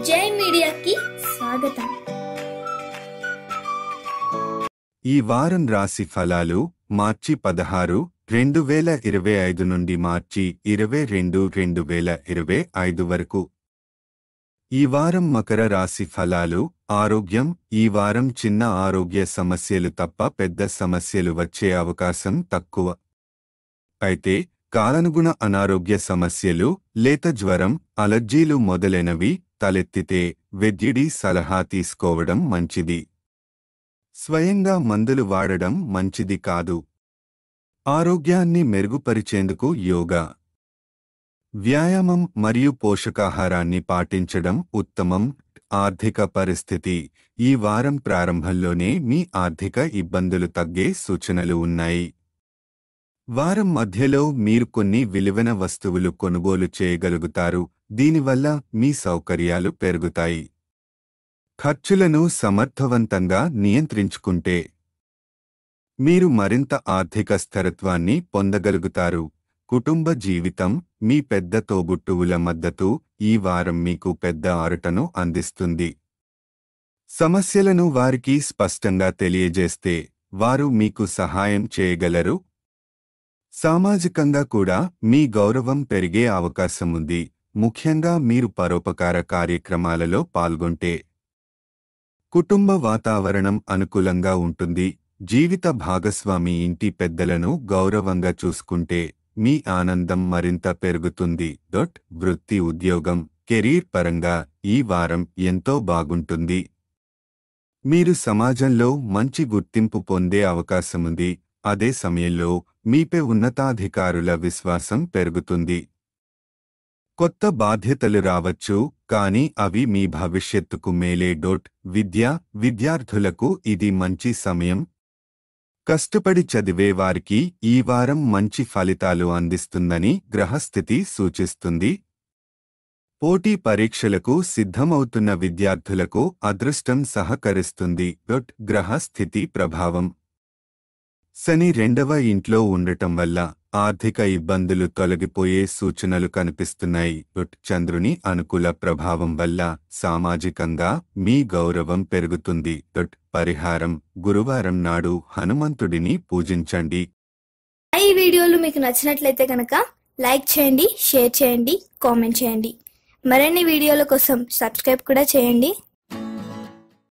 జై మీడియాకి స్వాగతం. ఈ వారం రాశి ఫలాలు మార్చి 16, 2025 నుండి మార్చి 22, 2025 వరకు. ఈ వారం మకర రాశి ఫలాలు. ఆరోగ్యం. ఈ వారం చిన్న ఆరోగ్య సమస్యలు తప్ప పెద్ద సమస్యలు వచ్చే అవకాశం తక్కువ. అయితే కాలానుగుణ అనారోగ్య సమస్యలు, లేత జ్వరం, అలర్జీలు మొదలైనవి తలెత్తితే వైద్యుడి సలహా తీసుకోవడం మంచిది. స్వయంగా మందులు వాడడం మంచిది కాదు. ఆరోగ్యాన్ని మెరుగుపరిచేందుకు యోగా, వ్యాయామం మరియు పోషకాహారాన్ని పాటించడం ఉత్తమం. ఆర్థిక పరిస్థితి. ఈ వారం ప్రారంభంలోనే మీ ఆర్థిక ఇబ్బందులు తగ్గే సూచనలు ఉన్నాయి. వారం మధ్యలో మీరు కొన్ని విలువైన వస్తువులు కొనుగోలు చేయగలుగుతారు. దీనివల్ల మీ సౌకర్యాలు పెరుగుతాయి. ఖర్చులను సమర్థవంతంగా నియంత్రించుకుంటే మీరు మరింత ఆర్థిక స్థిరత్వాన్ని పొందగలుగుతారు. కుటుంబ జీవితం. మీ పెద్ద తోబుట్టువుల మద్దతు ఈ వారం మీకు పెద్ద ఆరుటను అందిస్తుంది. సమస్యలను వారికి స్పష్టంగా తెలియజేస్తే వారు మీకు సహాయం చేయగలరు. సామాజికంగా కూడా మీ గౌరవం పెరిగే అవకాశముంది, ముఖ్యంగా మీరు పరోపకార కార్యక్రమాలలో పాల్గొంటే. కుటుంబ వాతావరణం అనుకూలంగా ఉంటుంది. జీవిత భాగస్వామి ఇంటి పెద్దలను గౌరవంగా చూసుకుంటే మీ ఆనందం మరింత పెరుగుతుంది. వృత్తి, ఉద్యోగం, కెరీర్ పరంగా ఈ వారం ఎంతో బాగుంటుంది. మీరు సమాజంలో మంచి గుర్తింపు పొందే అవకాశముంది. అదే సమయంలో మీపై ఉన్నతాధికారుల విశ్వాసం పెరుగుతుంది. కొత్త బాధ్యతలు రావచ్చు, కానీ అవి మీ భవిష్యత్తుకు మేలే. విద్యార్థులకు ఇది మంచి సమయం. కష్టపడి చదివే వారికి ఈ వారం మంచి ఫలితాలు అందిస్తుందని గ్రహస్థితి సూచిస్తుంది. పోటీ పరీక్షలకు సిద్ధమవుతున్న విద్యార్థులకు అదృష్టం సహకరిస్తుంది. గ్రహస్థితి ప్రభావం. శని 2వ ఇంట్లో ఉండటం వల్ల ఆర్థిక ఇబ్బందులు తొలగిపోయే సూచనలు కనిపిస్తున్నాయి. చంద్రుని అనుకూల ప్రభావం వల్ల సామాజికంగా మీ గౌరవం పెరుగుతుంది. పరిహారం. గురువారం నాడు హనుమంతుడిని పూజించండి. ఈ వీడియోలు మీకు నచ్చినట్లయితే కనుక లైక్ చేయండి, షేర్ చేయండి, కామెంట్ చేయండి. మరిన్ని వీడియోల కోసం సబ్స్క్రైబ్ కూడా చేయండి.